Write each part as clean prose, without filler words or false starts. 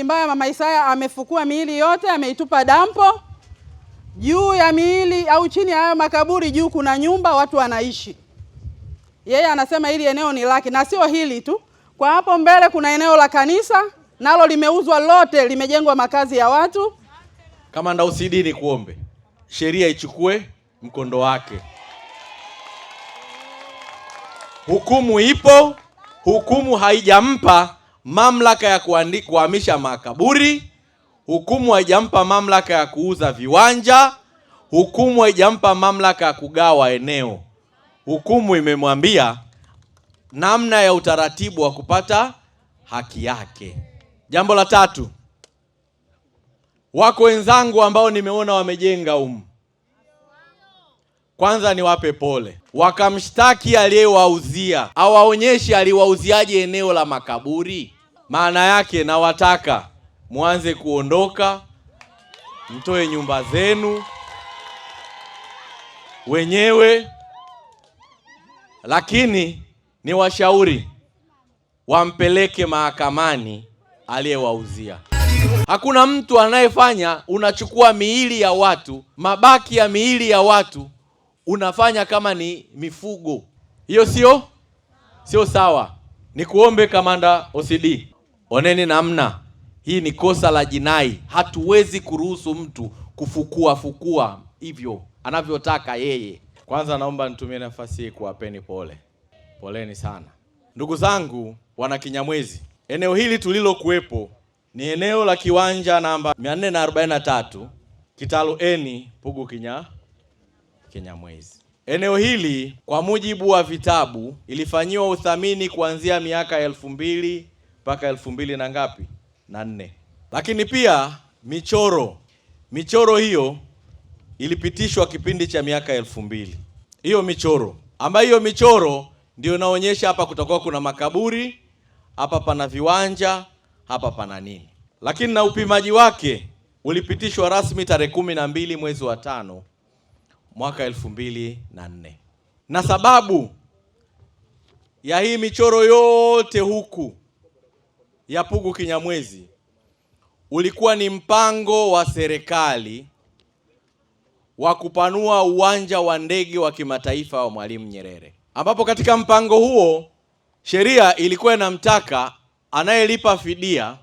Mbaya Mama Isaya amefukua miili yote, ameitupa dampo. Juu ya miili au chini ya hayo makaburi juu kuna nyumba watu wanaishi. Yeye anasema hili eneo ni lake, na sio hili tu. Kwa hapo mbele kuna eneo la kanisa, nalo limeuzwa lote, limejengwa makazi ya watu. Kamanda OCD ni kuombe sheria ichukue mkondo wake. Hukumu ipo, hukumu haijampa mamlaka ya kuhamisha makaburi, hukumu haijampa mamlaka ya kuuza viwanja, hukumu haijampa mamlaka ya kugawa eneo. Hukumu imemwambia namna ya utaratibu wa kupata haki yake. Jambo la tatu, wako wenzangu ambao nimeona wamejenga humu. Kwanza niwape pole. Wakamshtaki aliyewauzia, awaonyeshe aliwauziaje eneo la makaburi. Maana yake nawataka muanze kuondoka, mtoe nyumba zenu wenyewe, lakini ni washauri wampeleke mahakamani aliyewauzia. Hakuna mtu anayefanya unachukua miili ya watu, mabaki ya miili ya watu unafanya kama ni mifugo. Hiyo sio sawa. Nikuombe Kamanda OCD, oneni namna hii ni kosa la jinai. Hatuwezi kuruhusu mtu kufukua hivyo anavyotaka yeye. Kwanza naomba nitumie nafasi hii kuwapeni pole. Poleni sana. Ndugu zangu wana Kinyamwezi, eneo hili tulilokuwepo ni eneo la kiwanja namba 443 Kitalu N Pugu Kinyamwezi. Eneo hili kwa mujibu wa vitabu ilifanyiwa uthamini kuanzia miaka 2000 mpaka 2000 na ngapi? Na 4. Lakini pia michoro hiyo ilipitishwa kipindi cha miaka 2000. Hiyo michoro ndio inaonyesha hapa kutakuwa kuna makaburi, hapa pana viwanja, hapa pana nini. Lakini na upimaji wake ulipitishwa rasmi tarehe 12 mwezi wa 5 mwaka 2004. Na sababu ya hii michoro yote huku ya Pugu Kinyamwezi ulikuwa ni mpango wa serikali wa kupanua uwanja wa ndege wa kimataifa wa Mwalimu Nyerere, ambapo katika mpango huo sheria ilikuwa inamtaka anayelipa fidia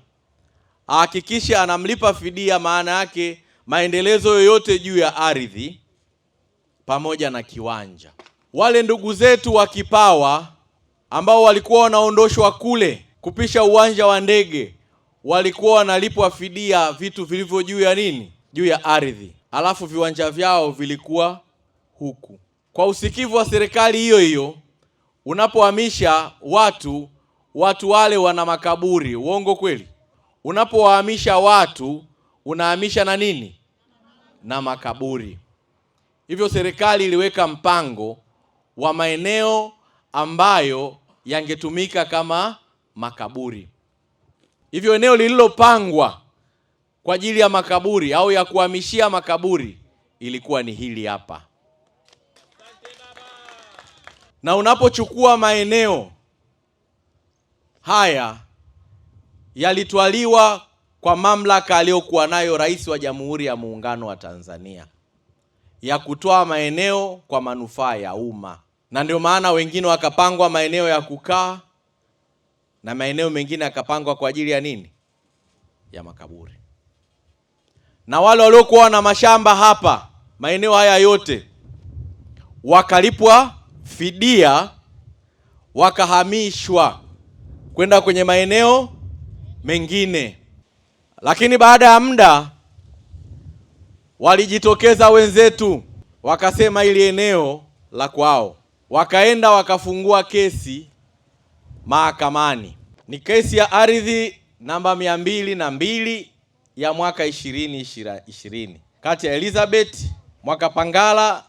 ahakikishe anamlipa fidia, maana yake maendelezo yoyote juu ya ardhi pamoja na kiwanja. Wale ndugu zetu wa Kipawa ambao walikuwa wanaondoshwa kule kupisha uwanja wa ndege walikuwa wanalipwa fidia vitu vilivyo juu ya nini? Juu ya ardhi. Alafu viwanja vyao vilikuwa huku. Kwa usikivu wa serikali hiyo, unapohamisha watu wale wana makaburi. Uongo kweli? Unapowahamisha watu unahamisha na nini? Na makaburi. Hivyo serikali iliweka mpango wa maeneo ambayo yangetumika kama makaburi. Hivyo eneo lililopangwa kwa ajili ya makaburi au ya kuhamishia makaburi ilikuwa ni hili hapa. Na unapochukua maeneo haya yalitwaliwa kwa mamlaka aliyokuwa nayo Rais wa Jamhuri ya Muungano wa Tanzania ya kutoa maeneo kwa manufaa ya umma. Na ndio maana wengine wakapangwa maeneo ya kukaa na maeneo mengine yakapangwa kwa ajili ya nini? Ya makaburi. Na wale waliokuwa na mashamba hapa, maeneo haya yote wakalipwa fidia, wakahamishwa kwenda kwenye maeneo mengine. Lakini baada ya muda walijitokeza wenzetu wakasema ili eneo la kwao. Wakaenda wakafungua kesi mahakamani. Ni kesi ya ardhi namba 202 ya mwaka 2020 kati ya Elizabeth Mwakapangala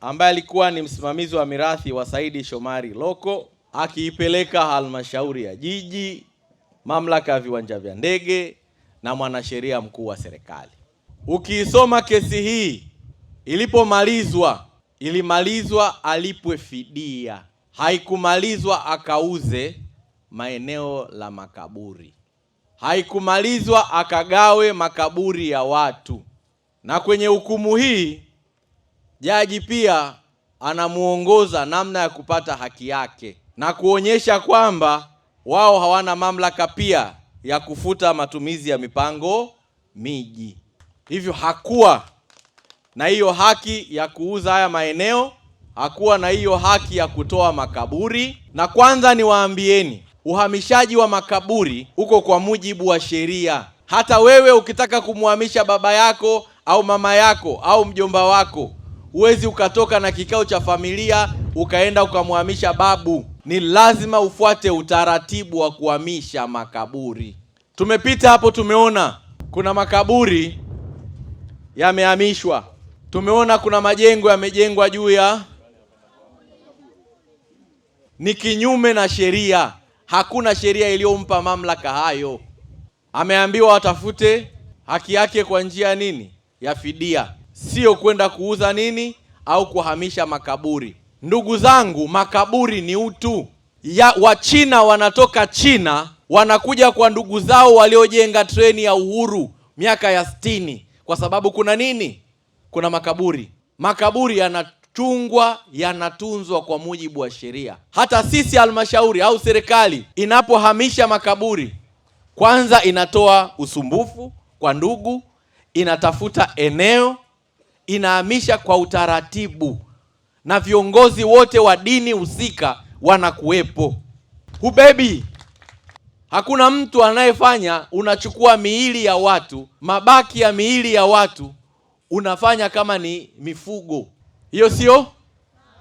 ambaye alikuwa ni msimamizi wa mirathi wa Saidi Shomari Loko, akiipeleka halmashauri ya jiji, mamlaka ya viwanja vya ndege na mwanasheria mkuu wa serikali. Ukiisoma kesi hii ilimalizwa alipwe fidia. Haikumalizwa akauze maeneo la makaburi. haikumalizwa akagawe makaburi ya watu. Na kwenye hukumu hii jaji pia anamuongoza namna ya kupata haki yake na kuonyesha kwamba wao hawana mamlaka pia ya kufuta matumizi ya mipango miji. Hivyo hakuwa na hiyo haki ya kuuza haya maeneo, hakuwa na hiyo haki ya kutoa makaburi. Na kwanza niwaambieni, uhamishaji wa makaburi uko kwa mujibu wa sheria. Hata wewe ukitaka kumhamisha baba yako au mama yako au mjomba wako, huwezi ukatoka na kikao cha familia ukaenda ukamhamisha babu. Ni lazima ufuate utaratibu wa kuhamisha makaburi. Tumepita hapo, tumeona kuna makaburi yamehamishwa, tumeona kuna majengo yamejengwa juu ya, ni kinyume na sheria. Hakuna sheria iliyompa mamlaka hayo. Ameambiwa watafute haki yake kwa njia nini? Ya fidia, sio kwenda kuuza nini au kuhamisha makaburi. Ndugu zangu, makaburi ni utu. Wachina wanatoka China wanakuja kwa ndugu zao waliojenga treni ya uhuru miaka ya 60 kwa sababu kuna nini? Kuna makaburi. Makaburi yanachungwa, yanatunzwa kwa mujibu wa sheria. Hata sisi halmashauri au serikali inapohamisha makaburi, kwanza inatoa usumbufu kwa ndugu, inatafuta eneo, inahamisha kwa utaratibu, na viongozi wote wa dini husika wanakuwepo. Hubebi. Hakuna mtu anayefanya unachukua miili ya watu, mabaki ya miili ya watu unafanya kama ni mifugo. Hiyo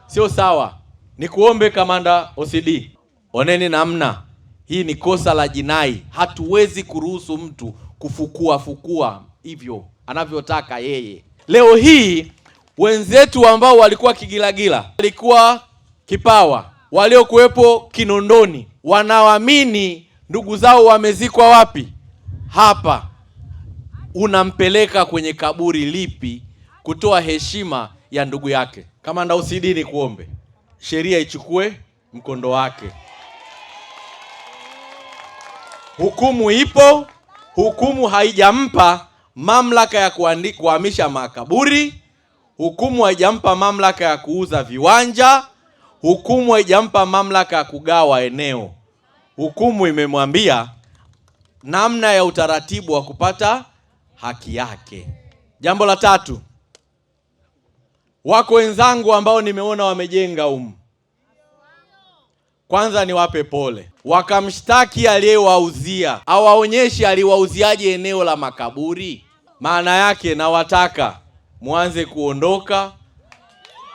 sio sawa. Nikuombe kamanda OCD, oneni namna hii ni kosa la jinai. Hatuwezi kuruhusu mtu kufukua hivyo anavyotaka yeye. Leo hii wenzetu ambao walikuwa Kigilagila, walikuwa Kipawa, waliokuwepo Kinondoni, wanaamini ndugu zao wamezikwa wapi? Hapa. Unampeleka kwenye kaburi lipi kutoa heshima ya ndugu yake? Kamanda OCD, ni kuombe sheria ichukue mkondo wake. Hukumu ipo. Hukumu haijampa mamlaka ya kuhamisha makaburi. Hukumu haijampa mamlaka ya kuuza viwanja. Hukumu haijampa mamlaka ya kugawa eneo. Hukumu imemwambia namna ya utaratibu wa kupata haki yake. Jambo la tatu, wako wenzangu ambao nimeona wamejenga humu. Kwanza niwape pole. Wakamshtaki aliyewauzia, awaonyeshe aliwauziaje eneo la makaburi. Maana yake nawataka muanze kuondoka,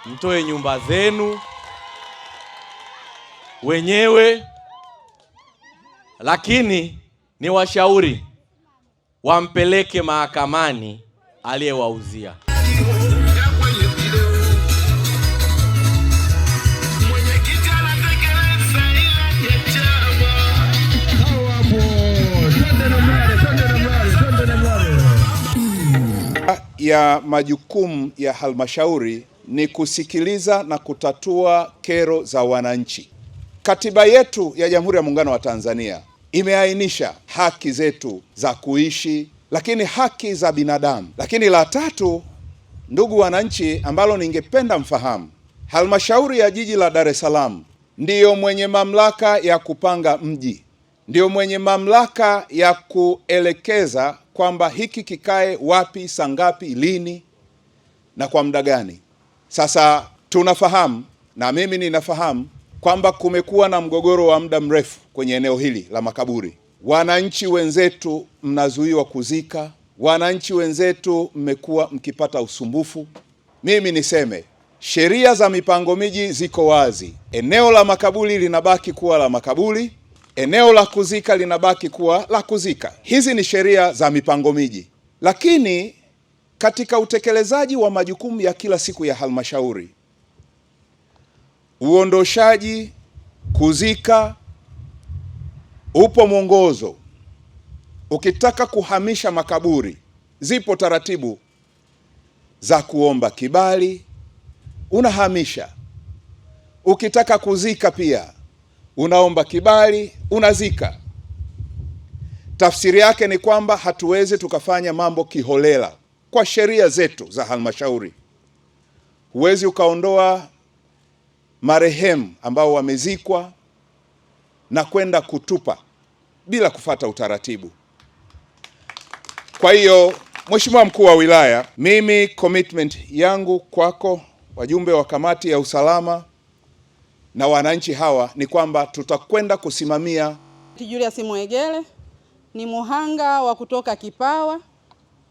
mtoe nyumba zenu wenyewe, lakini ni washauri wampeleke mahakamani aliyewauzia. Ya majukumu ya halmashauri ni kusikiliza na kutatua kero za wananchi. Katiba yetu ya Jamhuri ya Muungano wa Tanzania imeainisha haki zetu za kuishi, lakini haki za binadamu. Lakini la tatu, ndugu wananchi, ambalo ningependa mfahamu, halmashauri ya jiji la Dar es Salaam ndiyo mwenye mamlaka ya kupanga mji, ndiyo mwenye mamlaka ya kuelekeza kwamba hiki kikae wapi, saa ngapi, lini na kwa muda gani. Sasa tunafahamu, na mimi ninafahamu, kwamba kumekuwa na mgogoro wa muda mrefu kwenye eneo hili la makaburi. Wananchi wenzetu mnazuiwa kuzika, wananchi wenzetu mmekuwa mkipata usumbufu. Mimi niseme sheria za mipango miji ziko wazi. Eneo la makaburi linabaki kuwa la makaburi, eneo la kuzika linabaki kuwa la kuzika. Hizi ni sheria za mipango miji. Lakini katika utekelezaji wa majukumu ya kila siku ya halmashauri, uondoshaji, kuzika, upo mwongozo. Ukitaka kuhamisha makaburi, zipo taratibu za kuomba kibali, unahamisha. Ukitaka kuzika pia unaomba kibali, unazika. Tafsiri yake ni kwamba hatuwezi tukafanya mambo kiholela. Kwa sheria zetu za halmashauri, huwezi ukaondoa marehemu ambao wamezikwa na kwenda kutupa bila kufata utaratibu. Kwa hiyo, Mheshimiwa Mkuu wa Wilaya, mimi commitment yangu kwako, wajumbe wa kamati ya usalama na wananchi hawa, ni kwamba tutakwenda kusimamia. Julius Mwegele ni muhanga wa kutoka Kipawa.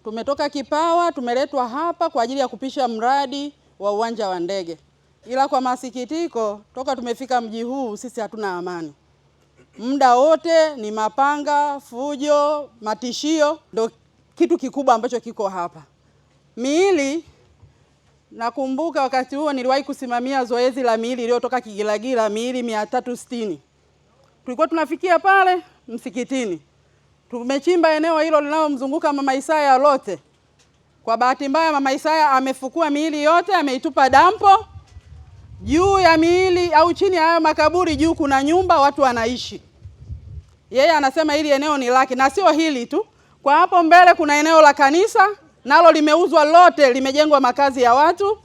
Tumetoka Kipawa, tumeletwa hapa kwa ajili ya kupisha mradi wa uwanja wa ndege. Ila kwa masikitiko, toka tumefika mji huu sisi hatuna amani. Muda wote ni mapanga, fujo, matishio, ndio kitu kikubwa ambacho kiko hapa. Miili, nakumbuka wakati huo niliwahi kusimamia zoezi la miili iliyotoka Kigilagila, miili 360. Tulikuwa tunafikia pale msikitini. Tumechimba eneo hilo linalomzunguka Mama Isaya lote. Kwa bahati mbaya Mama Isaya amefukua miili yote, ameitupa dampo. Juu ya miili au chini ya makaburi juu kuna nyumba watu wanaishi. Yeye anasema hili eneo ni lake, na sio hili tu. Kwa hapo mbele kuna eneo la kanisa, nalo limeuzwa lote, limejengwa makazi ya watu.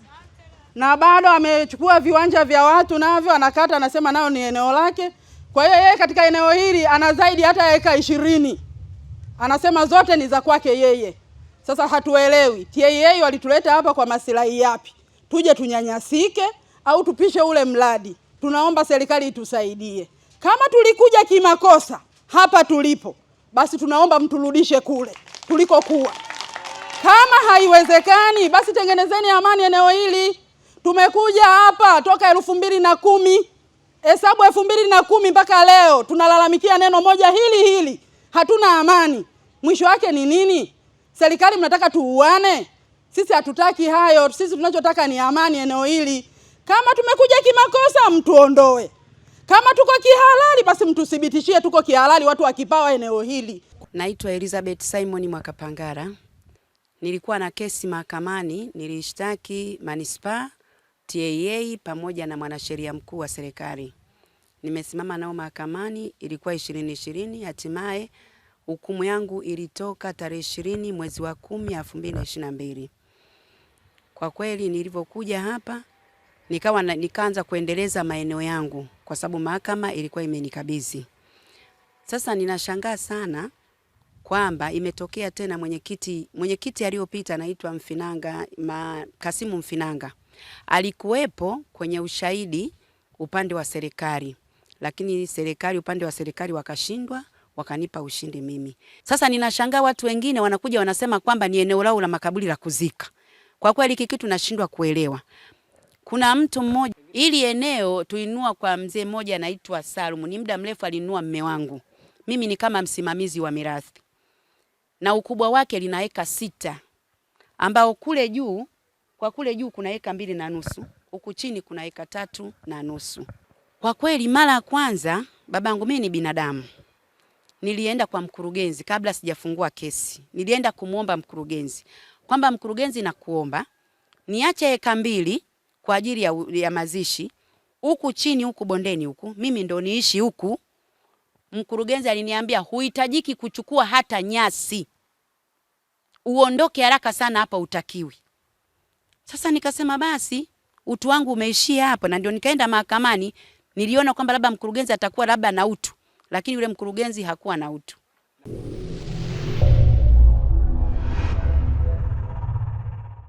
Na bado amechukua viwanja vya watu navyo anakata, anasema nao ni eneo lake. Kwa hiyo yeye katika eneo hili ana zaidi hata eka 20. Anasema zote ni za kwake yeye. Sasa hatuelewi TAA walituleta hapa kwa maslahi yapi? Tuje tunyanyasike au tupishe ule mradi? Tunaomba serikali itusaidie. Kama tulikuja kimakosa hapa tulipo, basi tunaomba mturudishe kule tulikokuwa. Kama haiwezekani, basi tengenezeni amani eneo hili. Tumekuja hapa toka 2010. Hesabu 2010 mpaka leo tunalalamikia neno moja hili. Hatuna amani. Mwisho wake ni nini? Serikali mnataka tuuane? Sisi hatutaki hayo. Sisi tunachotaka ni amani eneo hili. Kama tumekuja kimakosa mtuondoe. Kama tuko kihalali basi mtuthibitishie tuko kihalali, watu wa Kipawa eneo hili. Naitwa Elizabeth Simon Mwakapangara. Nilikuwa na kesi mahakamani, nilishtaki manispaa, TAA pamoja na mwanasheria mkuu wa serikali. Nimesimama nao mahakamani, ilikuwa 2020, hatimaye hukumu yangu ilitoka tarehe 20 mwezi wa 10 2022. Kwa kweli nilivyokuja hapa nikaanza kuendeleza maeneo yangu kwa sababu mahakama ilikuwa imenikabidhi. Sasa ninashangaa sana kwamba imetokea tena mwenyekiti aliyopita anaitwa Mfinanga, Kasimu Mfinanga. Alikuwepo kwenye ushahidi upande wa serikali, lakini upande wa serikali wakashindwa, wakanipa ushindi mimi. Sasa ninashangaa watu wengine wanakuja wanasema kwamba ni eneo lao la makaburi la kuzika. Kwa kweli hiki kitu nashindwa kuelewa. Kuna mtu mmoja, ili eneo tuinua kwa mzee mmoja anaitwa Salum, ni muda mrefu alinunua mume wangu. Mimi ni kama msimamizi wa mirathi. Na ukubwa wake lina eka 6. Ambao kule juu kuna eka 2.5, huku chini kuna eka 3.5. Kwa kweli mara ya kwanza babangu, mimi ni binadamu, nilienda kwa mkurugenzi kabla sijafungua kesi. Nilienda kumuomba mkurugenzi kwamba mkurugenzi, nakuomba niache eka 2 kwa ajili ya mazishi, huku chini huku bondeni huku mimi ndo niishi huku. Mkurugenzi aliniambia huhitajiki kuchukua hata nyasi, uondoke haraka sana hapa utakiwi. Sasa nikasema basi utu wangu umeishia hapo, na ndio nikaenda mahakamani. Niliona kwamba labda mkurugenzi atakuwa labda na utu, lakini yule mkurugenzi hakuwa na utu.